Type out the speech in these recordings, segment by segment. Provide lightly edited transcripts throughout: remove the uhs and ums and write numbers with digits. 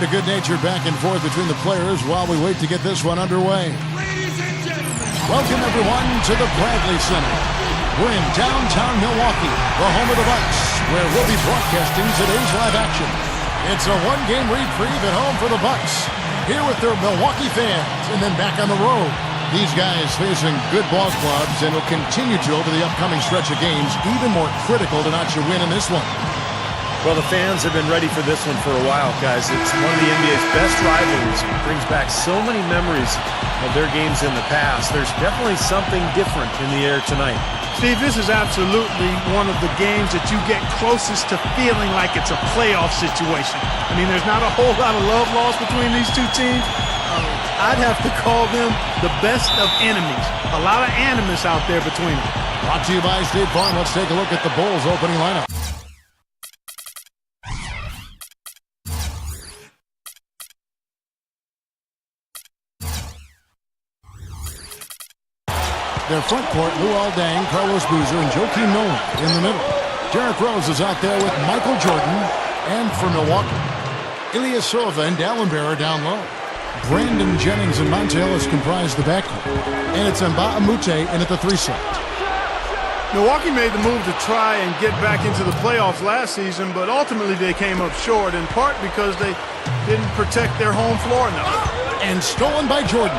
a good-natured back and forth between the players while we wait to get this one underway. Ladies and gentlemen, welcome everyone to the Bradley Center. We're in downtown Milwaukee, the home of the Bucks, where we'll be broadcasting today's live action. It's a one-game reprieve at home for the Bucks, here with their Milwaukee fans, and then back on the road. These guys facing good ball clubs and will continue to over the upcoming stretch of games, even more critical to notch a win in this one. Well, the fans have been ready for this one for a while, guys. It's one of the NBA's best rivalries. It brings back so many memories of their games in the past. There's definitely something different in the air tonight. Steve, this is absolutely one of the games that you get closest to feeling like it's a playoff situation. I mean, there's not a whole lot of love lost between these two teams. I'd have to call them the best of enemies. A lot of animus out there between them. Brought to you by State Farm. Let's take a look at the Bulls' opening lineup. Their front court, Luol Deng, Carlos Boozer, and Joakim Noah in the middle. Derrick Rose is out there with Michael Jordan. And for Milwaukee, Ilyasova and Dallenberger down low. Brandon Jennings and Montiel has comprised the backcourt. And it's Mbah a Moute in at the 3 slot. Milwaukee made the move to try and get back into the playoffs last season, but ultimately they came up short, in part because they didn't protect their home floor enough. And stolen by Jordan.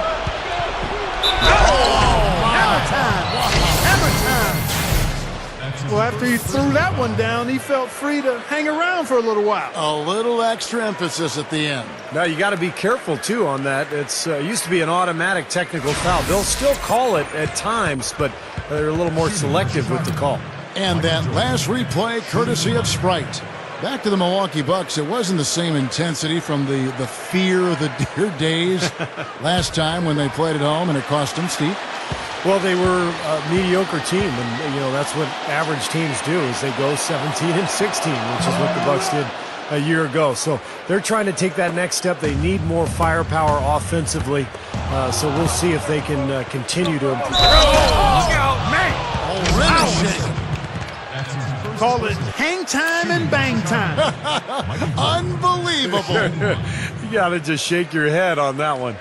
Hammer time! Well, after he threw that one down, he felt free to hang around for a little while. A little extra emphasis at the end. Now, you got to be careful, too, on that. It's used to be an automatic technical foul. They'll still call it at times, but they're a little more selective with the call. And that last replay, courtesy of Sprite. Back to the Milwaukee Bucks, it wasn't the same intensity from the fear of the dear days last time when they played at home, and it cost them, Steve. Well, they were a mediocre team, and that's what average teams do, is they go 17-16, which is what the Bucks did a year ago. So they're trying to take that next step. They need more firepower offensively, so we'll see if they can continue to improve. Oh, look out, man! Call it hang time and bang time. Unbelievable. You got to just shake your head on that one.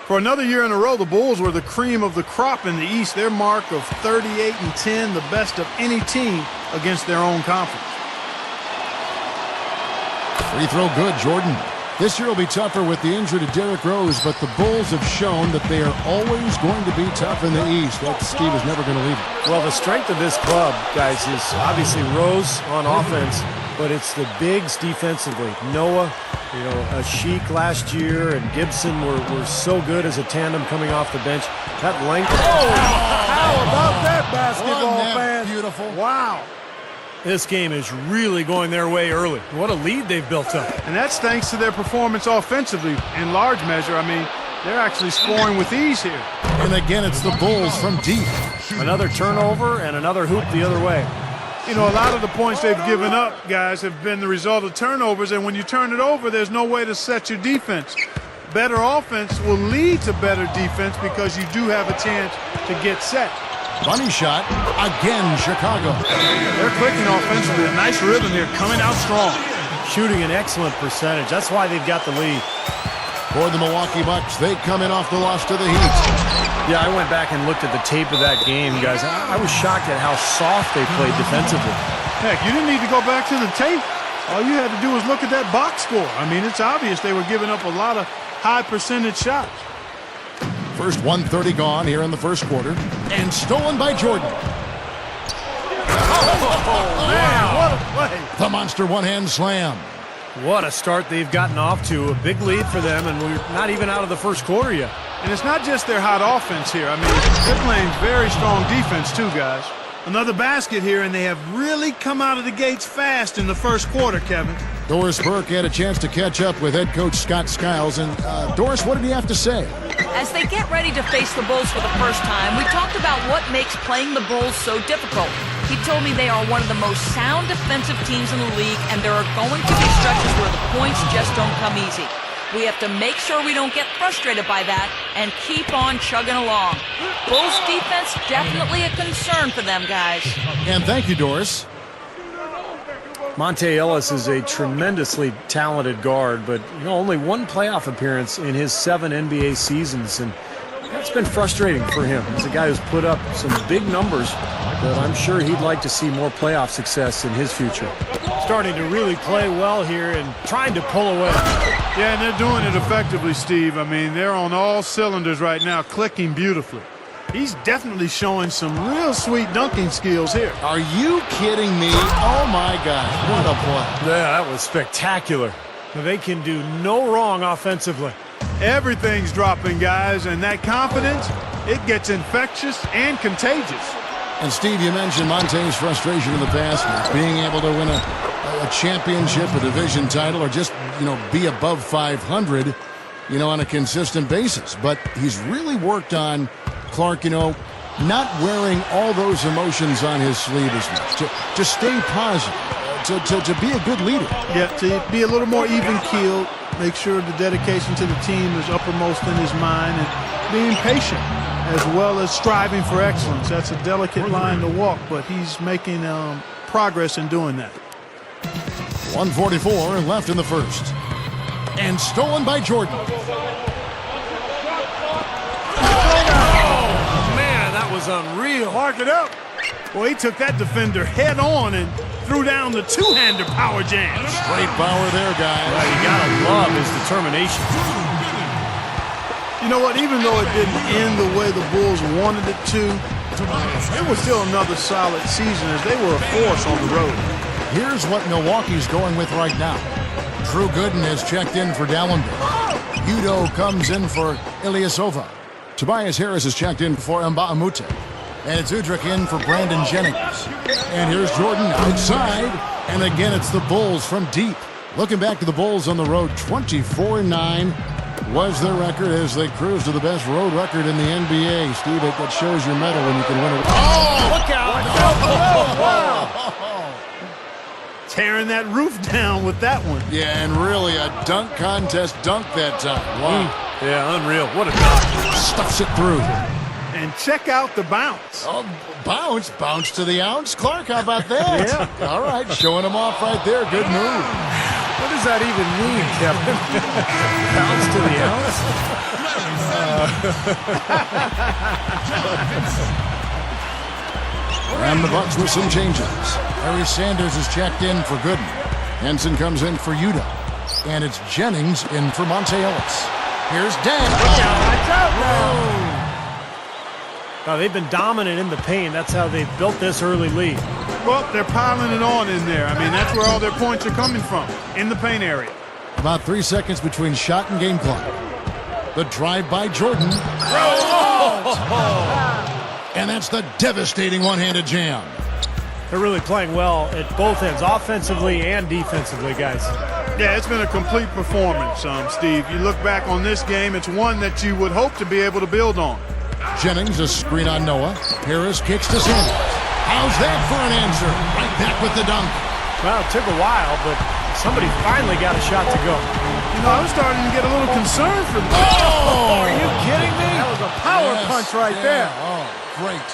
For another year in a row, the Bulls were the cream of the crop in the East. Their mark of 38-10, the best of any team against their own conference. Free throw good, Jordan. This year will be tougher with the injury to Derrick Rose, but the Bulls have shown that they are always going to be tough in the East. That Steve is never going to leave it. Well, the strength of this club, guys, is obviously Rose on offense, but it's the bigs defensively. Noah, Sheik last year and Gibson were so good as a tandem coming off the bench. That length. How about that, basketball fans? Beautiful. Wow. This game is really going their way early. What a lead they've built up. And that's thanks to their performance offensively in large measure. I mean, they're actually scoring with ease here. And again, it's the Bulls from deep. Another turnover and another hoop the other way. A lot of the points they've given up, guys, have been the result of turnovers, and when you turn it over, there's no way to set your defense. Better offense will lead to better defense because you do have a chance to get set. Bunny shot, again, Chicago. They're clicking offensively. A nice rhythm here, coming out strong. Shooting an excellent percentage. That's why they've got the lead. For the Milwaukee Bucks, they come in off the loss to the Heat. Yeah, I went back and looked at the tape of that game, guys. I was shocked at how soft they played defensively. Heck, you didn't need to go back to the tape. All you had to do was look at that box score. I mean, it's obvious they were giving up a lot of high percentage shots. First 1:30 gone here in the first quarter. And stolen by Jordan. Oh, man, what a play. The monster one-hand slam. What a start they've gotten off to. A big lead for them, and we're not even out of the first quarter yet. And it's not just their hot offense here. I mean, they're playing very strong defense too, guys. Another basket here, and they have really come out of the gates fast in the first quarter, Kevin. Doris Burke had a chance to catch up with head coach Scott Skiles. And, Doris, what did he have to say? As they get ready to face the Bulls for the first time, we talked about what makes playing the Bulls so difficult. He told me they are one of the most sound defensive teams in the league, and there are going to be stretches where the points just don't come easy. We have to make sure we don't get frustrated by that and keep on chugging along. Bulls defense definitely a concern for them, guys. And thank you, Doris. Monte Ellis is a tremendously talented guard, but only one playoff appearance in his 7 NBA seasons, and that's been frustrating for him. He's a guy who's put up some big numbers, but I'm sure he'd like to see more playoff success in his future. Starting to really play well here and trying to pull away. Yeah, and they're doing it effectively, Steve. I mean, they're on all cylinders right now, clicking beautifully. He's definitely showing some real sweet dunking skills here. Are you kidding me? Oh, my gosh. What a play. Yeah, that was spectacular. They can do no wrong offensively. Everything's dropping, guys, and that confidence, it gets infectious and contagious. And, Steve, you mentioned Monte's frustration in the past, being able to win a championship, a division title, or just, be above 500, on a consistent basis. But he's really worked on, Clark, not wearing all those emotions on his sleeve as much, to stay positive, to be a good leader. Yeah, to be a little more even-keeled, make sure the dedication to the team is uppermost in his mind, and being patient as well as striving for excellence. That's a delicate line to walk, but he's making progress in doing that. 1:44 left in the first. And stolen by Jordan. That was unreal. Mark it up. Well, he took that defender head on and threw down the two-hander power jam. Straight power there, guys. Well, you gotta love his determination. You know what? Even though it didn't end the way the Bulls wanted it to, it was still another solid season as they were a force on the road. Here's what Milwaukee's going with right now. Drew Gooden has checked in for Dallenberg. Udo comes in for Ilyasova. Tobias Harris has checked in for Mbamute. And it's Udrih in for Brandon Jennings. And here's Jordan outside. And again, it's the Bulls from deep. Looking back to the Bulls on the road, 24-9 was their record as they cruise to the best road record in the NBA. Steve, that shows your mettle when you can win it. Oh, look out! Oh, wow. Tearing that roof down with that one. Yeah, and really a dunk contest dunk that time. Wow. Yeah, unreal. What a dunk. Stuffs it through. And check out the bounce. Oh, bounce to the ounce. Clark, how about that? Yeah. All right, showing him off right there. Good move. What does that even mean, Kevin? Bounce to the ounce? And the Bucks with some changes. Harry Sanders is checked in for Gooden. Henson comes in for Udo. And it's Jennings in for Monte Ellis. Here's Dan. Watch out now. Now, they've been dominant in the paint. That's how they've built this early lead. Well, they're piling it on in there. I mean, that's where all their points are coming from, in the paint area. About 3 seconds between shot and game clock. The drive by Jordan. And that's the devastating one-handed jam. They're really playing well at both ends, offensively and defensively, guys. Yeah, it's been a complete performance, Steve. You look back on this game, it's one that you would hope to be able to build on. Jennings, a screen on Noah. Harris kicks to Sanders. How's that for an answer? Right back with the dunk. Well, it took a while, but somebody finally got a shot to go. You know, I was starting to get a little concerned for them. Oh! Are you kidding me? That was a power punch right there. Oh, great.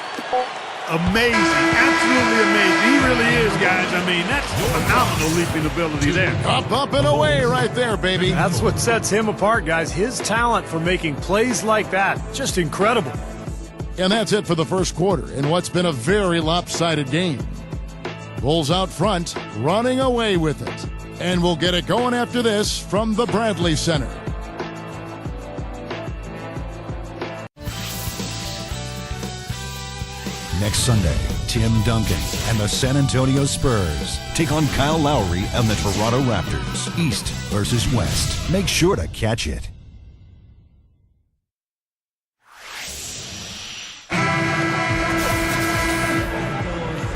Amazing. Absolutely amazing. He really is, guys. I mean, that's phenomenal leaping ability there. Up and away right there, baby. That's what sets him apart, guys. His talent for making plays like that, just incredible. And that's it for the first quarter in what's been a very lopsided game. Bulls out front, running away with it. And we'll get it going after this from the Bradley Center. Next Sunday, Tim Duncan and the San Antonio Spurs take on Kyle Lowry and the Toronto Raptors. East versus West. Make sure to catch it.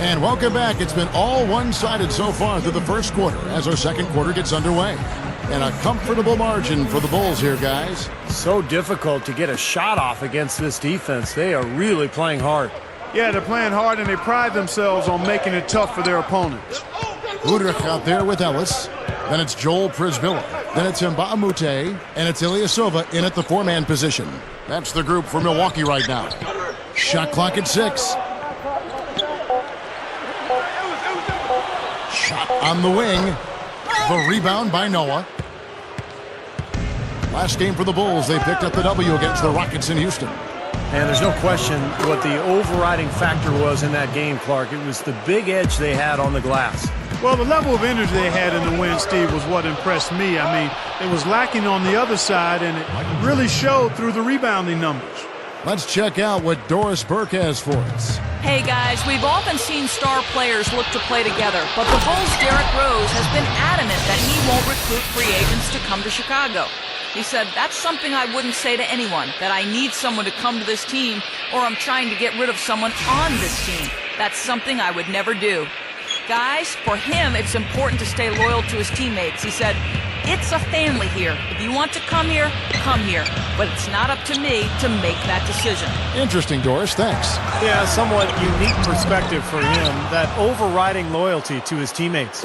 And welcome back. It's been all one-sided so far through the first quarter as our second quarter gets underway. And a comfortable margin for the Bulls here, guys. So difficult to get a shot off against this defense. They are really playing hard. Yeah, they're playing hard, and they pride themselves on making it tough for their opponents. Udrih out there with Ellis. Then it's Joel Prisvilla. Then it's Mbamute. And it's Ilyasova in at the four-man position. That's the group for Milwaukee right now. Shot clock at 6. Shot on the wing. The rebound by Noah. Last game for the Bulls, they picked up the W against the Rockets in Houston. And there's no question what the overriding factor was in that game, Clark. It was the big edge they had on the glass. Well, the level of energy they had in the win, Steve, was what impressed me. I mean, it was lacking on the other side, and it really showed through the rebounding numbers. Let's check out what Doris Burke has for us. Hey guys, we've often seen star players look to play together, but the Bulls' Derrick Rose has been adamant that he won't recruit free agents to come to Chicago. He said, that's something I wouldn't say to anyone, that I need someone to come to this team, or I'm trying to get rid of someone on this team. That's something I would never do. Guys, for him, it's important to stay loyal to his teammates. He said, it's a family here. If you want to come here, but it's not up to me to make that decision. Interesting, Doris. Thanks. Yeah, somewhat unique perspective for him, that overriding loyalty to his teammates.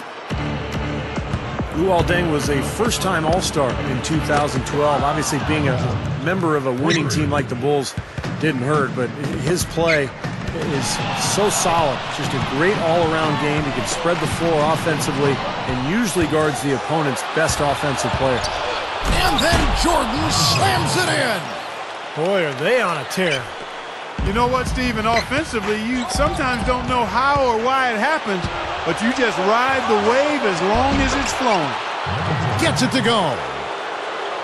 Luol Deng was a first-time All-Star in 2012. Obviously, being a member of a winning team like the Bulls didn't hurt, but his play is so solid. Just a great all-around game. He can spread the floor offensively and usually guards the opponent's best offensive player. And then Jordan slams it in. Boy, are they on a tear. You know what, Steven? Offensively, you sometimes don't know how or why it happens, but you just ride the wave as long as it's flowing. Gets it to go.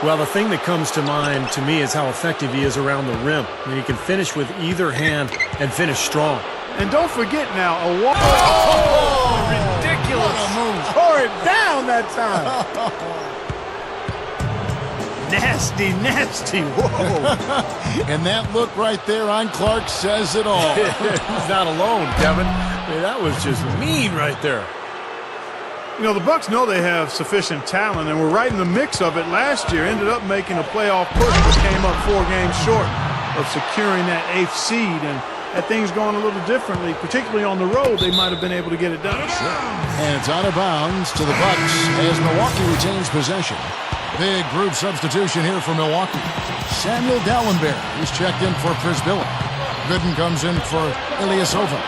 Well, the thing that comes to mind to me is how effective he is around the rim. I mean, he can finish with either hand and finish strong. And don't forget now, a walk. Oh, ridiculous. What a move. Tore it down that time. Nasty, nasty. Whoa. And that look right there on Clark says it all. He's not alone, Kevin. I mean, that was just mean right there. You know, the Bucks know they have sufficient talent, and were right in the mix of it last year. Ended up making a playoff push, but came up 4 games short of securing that 8th seed. And had things going a little differently, particularly on the road, they might have been able to get it done. Sure. And it's out of bounds to the Bucks as Milwaukee retains possession. Big group substitution here for Milwaukee. Samuel Dallenberg is checked in for Prisbilla. Gooden comes in for Ilyasova.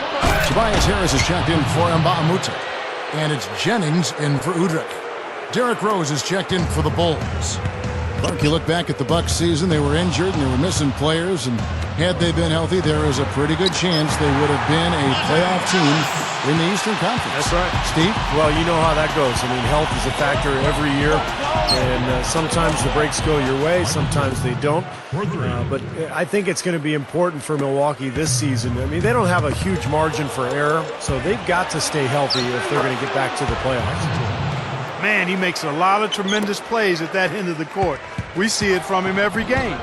Tobias Harris is checked in for Mbaamuta. And it's Jennings in for Udrih. Derrick Rose is checked in for the Bulls. Clark, you look back at the Bucks season, they were injured and they were missing players, and had they been healthy, there is a pretty good chance they would have been a playoff team in the Eastern Conference. That's right. Steve? Well, you know how that goes. I mean, health is a factor every year, and sometimes the breaks go your way, sometimes they don't. But I think it's going to be important for Milwaukee this season. I mean, they don't have a huge margin for error, so they've got to stay healthy if they're going to get back to the playoffs. Man, he makes a lot of tremendous plays at that end of the court. We see it from him every game.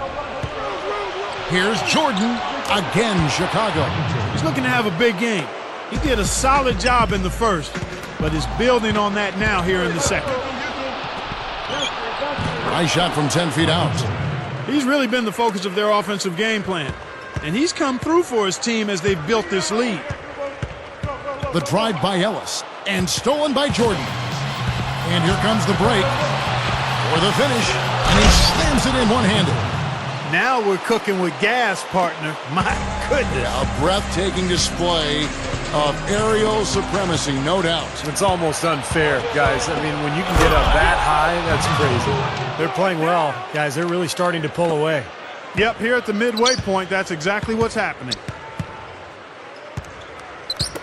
Here's Jordan, again Chicago. He's looking to have a big game. He did a solid job in the first, but is building on that now here in the second. Nice shot from 10 feet out. He's really been the focus of their offensive game plan, and he's come through for his team as they've built this lead. The drive by Ellis, and stolen by Jordan. And here comes the break for the finish, and he slams it in one-handed. Now we're cooking with gas, partner. My goodness. A breathtaking display of aerial supremacy, no doubt. It's almost unfair, guys. I mean, when you can get up that high, that's crazy. They're playing well, guys. They're really starting to pull away. Yep, here at the midway point, that's exactly what's happening.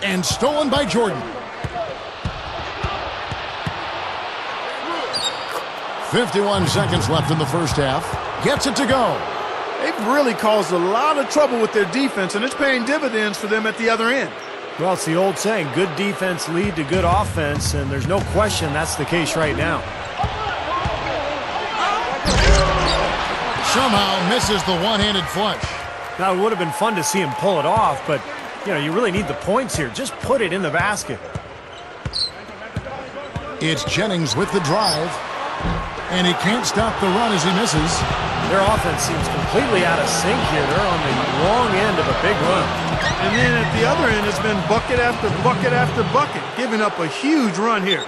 And stolen by Jordan. 51 seconds left in the first half. Gets it to go. They've really caused a lot of trouble with their defense, and it's paying dividends for them at the other end. Well, it's the old saying, good defense lead to good offense, and there's no question that's the case right now. Somehow misses the one-handed flush. Now, it would have been fun to see him pull it off, but, you know, you really need the points here. Just put it in the basket. It's Jennings with the drive. And he can't stop the run as he misses. Their offense seems completely out of sync here. They're on the wrong end of a big run. And then at the other end, it's been bucket after bucket after bucket, giving up a huge run here.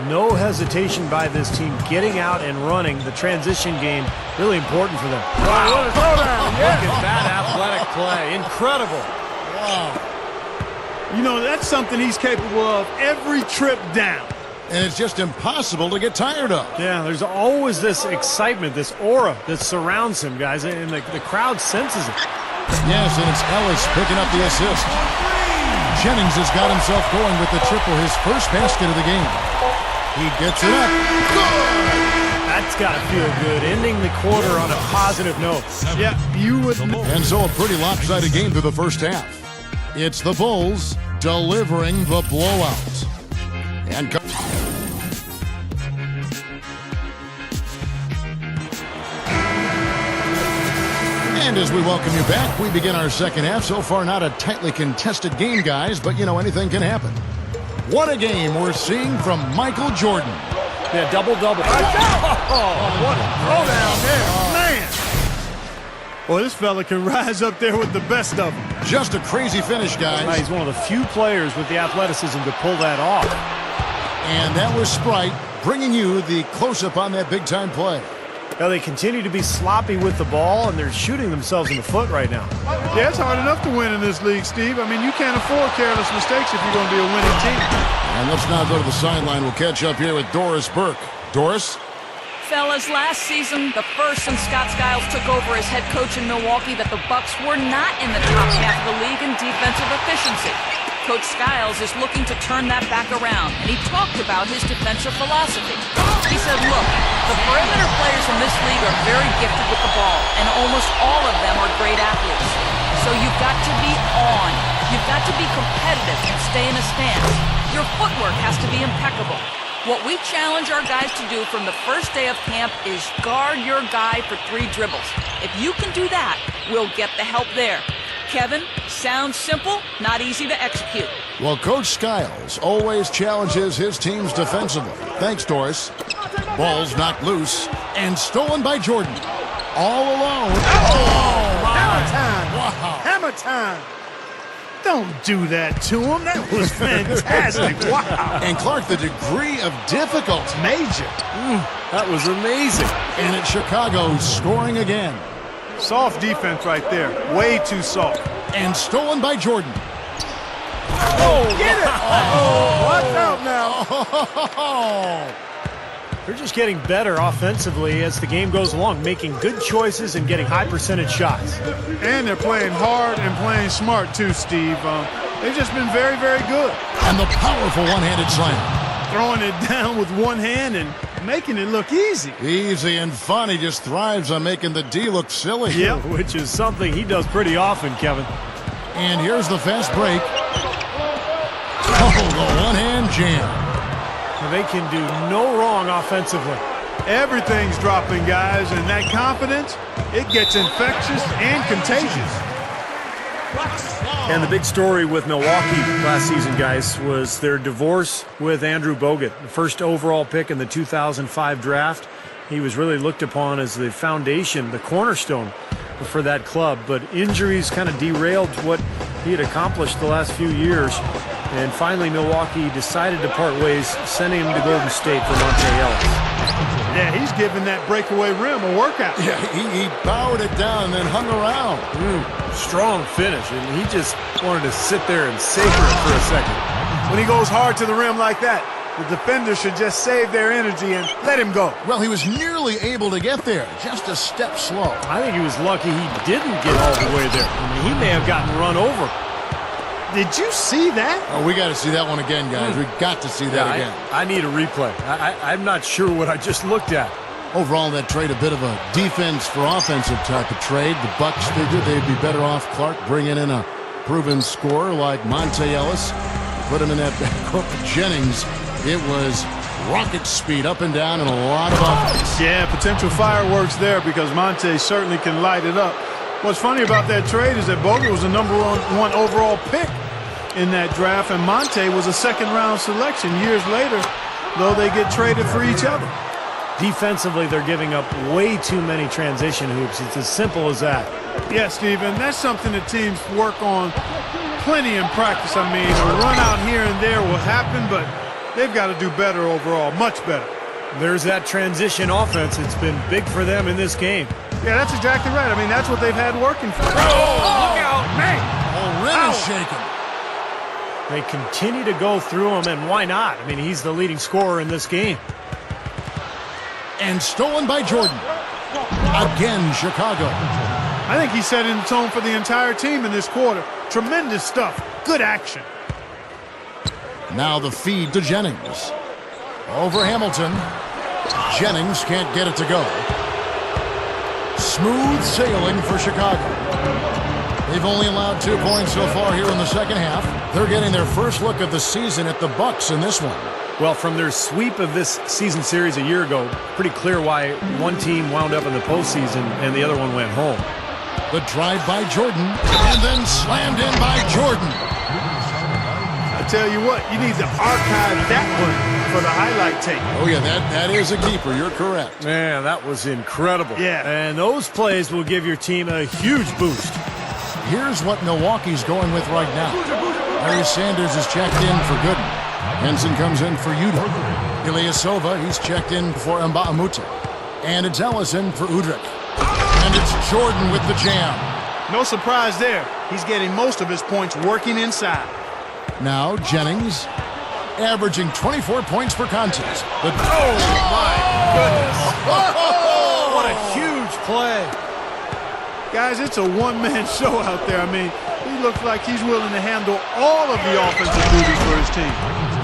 No hesitation by this team getting out and running. The transition game, really important for them. Wow, what a throwdown. Look at that athletic play. Incredible. Wow. You know, that's something he's capable of every trip down. And it's just impossible to get tired of. Yeah, there's always this excitement, this aura that surrounds him, guys, and the crowd senses it. Yes, and it's Ellis picking up the assist. Jennings has got himself going with the triple, his first basket of the game. He gets it up. Good! That's got to feel good, ending the quarter on a positive note. Yeah, you would. And so a pretty lopsided game through the first half. It's the Bulls delivering the blowout. And as we welcome you back, we begin our second half. So far, not a tightly contested game, guys, but, you know, anything can happen. What a game we're seeing from Michael Jordan. Yeah, double-double. Oh, what a throwdown there, man. Boy, this fella can rise up there with the best of them. Just a crazy finish, guys. He's one of the few players with the athleticism to pull that off. And that was Sprite bringing you the close-up on that big-time play. Now, they continue to be sloppy with the ball, and they're shooting themselves in the foot right now. Yeah, it's hard enough to win in this league, Steve. I mean, you can't afford careless mistakes if you're going to be a winning team. And let's now go to the sideline. We'll catch up here with Doris Burke. Doris? Fellas, last season, the first since Scott Skiles took over as head coach in Milwaukee that the Bucks were not in the top half of the league in defensive efficiency. Coach Skiles is looking to turn that back around, and he talked about his defensive philosophy. He said, look, the perimeter players in this league are very gifted with the ball, and almost all of them are great athletes. So you've got to be on. You've got to be competitive and stay in a stance. Your footwork has to be impeccable. What we challenge our guys to do from the first day of camp is guard your guy for 3 dribbles. If you can do that, we'll get the help there. Kevin, sounds simple, not easy to execute. Well, Coach Skiles always challenges his teams defensively. Thanks, Doris. Ball's knocked loose and stolen by Jordan. All alone. Oh, my. Hammer time. Wow. Hammer time. Don't do that to him. That was fantastic. Wow. And Clark, the degree of difficulty. Major. That was amazing. And it's Chicago scoring again. Soft defense right there. Way too soft. And stolen by Jordan. Oh, get it. Oh, watch out now. Oh. They're just getting better offensively as the game goes along, making good choices and getting high percentage shots. And they're playing hard and playing smart too, Steve. They've just been very, very good. And the powerful one-handed slam. Throwing it down with one hand and making it look easy. Easy and fun. He just thrives on making the D look silly. Yep, which is something he does pretty often, Kevin. And here's the fast break. Oh, the one-hand jam. They can do no wrong offensively. Everything's dropping, guys, and that confidence, it gets infectious and contagious. And the big story with Milwaukee last season, guys, was their divorce with Andrew Bogut, the first overall pick in the 2005 draft. He was really looked upon as the foundation, the cornerstone for that club, but injuries kind of derailed what he had accomplished the last few years. And finally, Milwaukee decided to part ways, sending him to Golden State for Monte Ellis. Yeah, he's giving that breakaway rim a workout. Yeah, he powered it down and then hung around. Strong finish, and he just wanted to sit there and savor it for a second. When he goes hard to the rim like that, the defender should just save their energy and let him go. Well, he was nearly able to get there, just a step slow. I think he was lucky he didn't get all the way there. I mean, he may have gotten run over. Did you see that? Oh, we got to see that one again, guys. We got to see that again. I need a replay. I'm not sure what I just looked at. Overall, that trade a bit of a defense for offensive type of trade. The Bucks figured they'd be better off Clark bringing in a proven scorer like Monte Ellis. Put him in that backcourt with Jennings. It was rocket speed up and down and a lot of offense. Yeah, potential fireworks there because Monte certainly can light it up. What's funny about that trade is that Bogut was the number one overall pick in that draft, and Monte was a second-round selection years later, though they get traded for each other. Defensively, they're giving up way too many transition hoops. It's as simple as that. Yeah, Steve, and that's something that teams work on plenty in practice. I mean, a run out here and there will happen, but they've got to do better overall, much better. There's that transition offense. It's been big for them in this game. Yeah, that's exactly right. I mean, that's what they've had working for them. Oh, look out, man! Oh, rim is shaking. They continue to go through him, and why not? I mean, he's the leading scorer in this game. And stolen by Jordan. Again, Chicago. I think he's setting the tone for the entire team in this quarter. Tremendous stuff. Good action. Now the feed to Jennings. Over Hamilton. Jennings can't get it to go. Smooth sailing for Chicago. They've only allowed 2 points so far here in the second half. They're getting their first look of the season at the Bucks in this one. Well, from their sweep of this season series a year ago, pretty clear why one team wound up in the postseason and the other one went home. The drive by Jordan, and then slammed in by Jordan. I tell you what, you need to archive that one for the highlight tape. Oh, yeah, that is a keeper. You're correct. Man, that was incredible. Yeah. And those plays will give your team a huge boost. Here's what Milwaukee's going with right now. Larry Sanders is checked in for Gooden. Henson comes in for Udo. Ilyasova, he's checked in for Mbamute. And it's Ellison for Udrich. And it's Jordan with the jam. No surprise there. He's getting most of his points working inside. Now Jennings, averaging 24 points per contest. Oh, my goodness. What a huge play. Guys, it's a one-man show out there. I mean, he looks like he's willing to handle all of the offensive duties for his team.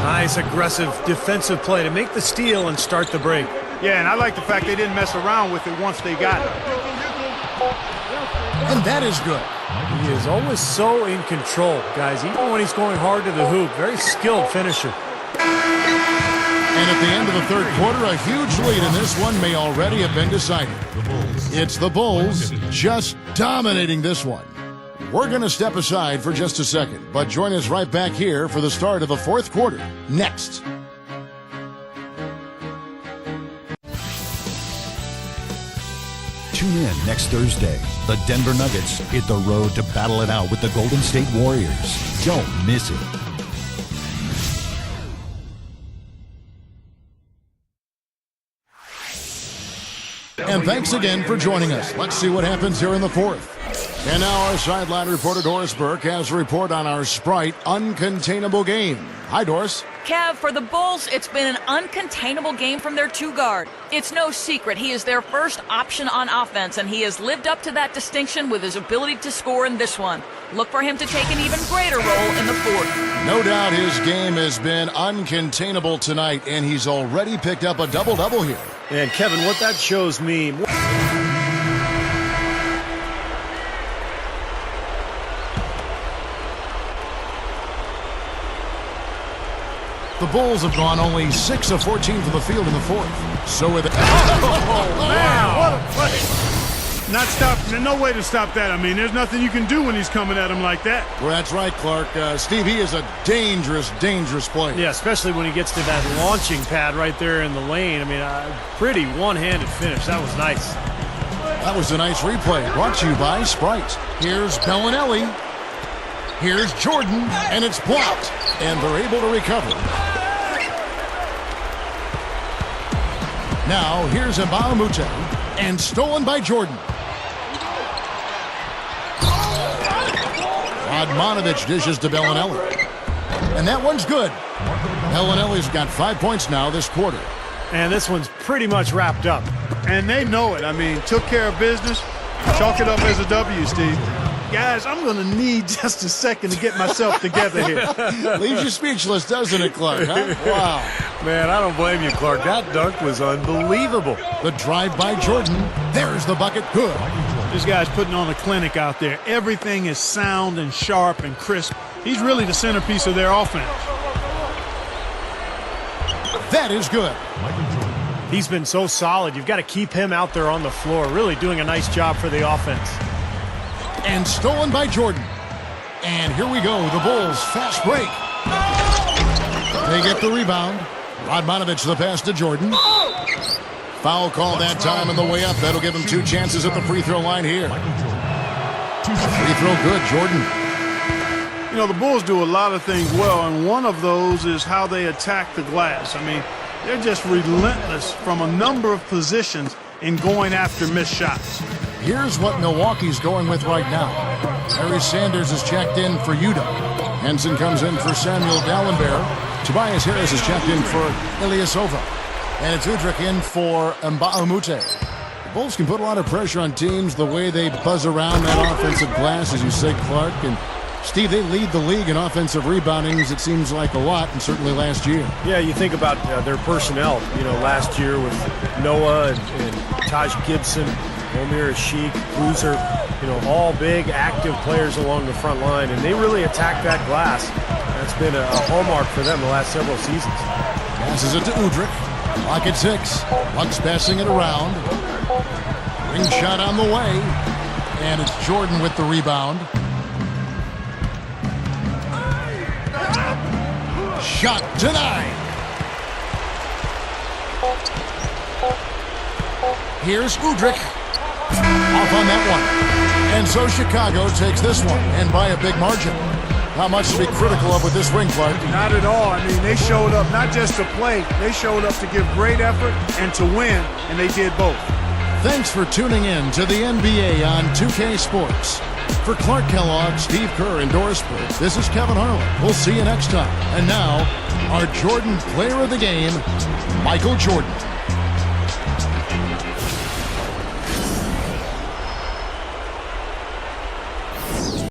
Nice, aggressive defensive play to make the steal and start the break. Yeah, and I like the fact they didn't mess around with it once they got it. And that is good. He is always so in control, guys, even when he's going hard to the hoop. Very skilled finisher. And at the end of the third quarter, a huge lead in this one may already have been decided. It's the Bulls just dominating this one. We're going to step aside for just a second, but join us right back here for the start of the fourth quarter next. Tune in next Thursday. The Denver Nuggets hit the road to battle it out with the Golden State Warriors. Don't miss it. And thanks again for joining us. Let's see what happens here in the fourth. And now our sideline reporter Doris Burke has a report on our Sprite uncontainable game. Hi, Doris. Kev, for the Bulls, it's been an uncontainable game from their two-guard. It's no secret he is their first option on offense, and he has lived up to that distinction with his ability to score in this one. Look for him to take an even greater role in the fourth. No doubt his game has been uncontainable tonight, and he's already picked up a double-double here. And Kevin, what that shows me... The Bulls have gone only 6 of 14 from the field in the fourth. So with Man, what a play. Not stop. There's no way to stop that. I mean, there's nothing you can do when he's coming at him like that. Well, that's right, Clark. Steve, he is a dangerous, dangerous player. Yeah, especially when he gets to that launching pad right there in the lane. I mean, pretty one-handed finish. That was nice. That was a nice replay brought to you by Sprite. Here's Bellinelli. Here's Jordan, and it's blocked. And they're able to recover. Now, here's Mbamute, and stolen by Jordan. Radmanovich dishes to Bellinelli. And that one's good. Bellinelli's got 5 points now this quarter. And this one's pretty much wrapped up. And they know it. I mean, took care of business. Chalk it up as a W, Steve. Guys, I'm going to need just a second to get myself together here. Leaves you speechless, doesn't it, Clark? Huh? Wow. Man, I don't blame you, Clark. That dunk was unbelievable. The drive by Jordan. There's the bucket. Good. This guy's putting on a clinic out there. Everything is sound and sharp and crisp. He's really the centerpiece of their offense. That is good. He's been so solid. You've got to keep him out there on the floor, really doing a nice job for the offense. And stolen by Jordan. And here we go, the Bulls fast break. They get the rebound. Radmanovich the pass to Jordan. Foul call that time on the way up. That'll give him 2 chances at the free throw line here. Free throw good, Jordan. You know, the Bulls do a lot of things well, and one of those is how they attack the glass. I mean, they're just relentless from a number of positions in going after missed shots. Here's what Milwaukee's going with right now. Larry Sanders is checked in for Yuta. Henson comes in for Samuel Dallenberg. Tobias Harris is checked in for Ilyasova. And it's Udrich in for Mbaumute. The Bulls can put a lot of pressure on teams the way they buzz around that offensive glass, as you say, Clark. And Steve, they lead the league in offensive reboundings, it seems like a lot, and certainly last year. Yeah, you think about their personnel, last year with Noah and Taj Gibson, Omir Ashik, Boozer, all big, active players along the front line, and they really attack that glass. That's been a hallmark for them the last several seasons. Passes it to Udrich. Clock at 6. Bucks passing it around. Ring shot on the way, and it's Jordan with the rebound. Shot denied. Here's Udrich. Off on that one. And so Chicago takes this one, and by a big margin. Not much to be critical of with this ring, Clark. Not at all. I mean, they showed up not just to play, they showed up to give great effort and to win, and they did both. Thanks for tuning in to the NBA on 2K Sports. For Clark Kellogg, Steve Kerr, and Doris Burke, this is Kevin Harlan. We'll see you next time. And now, our Jordan Player of the Game, Michael Jordan.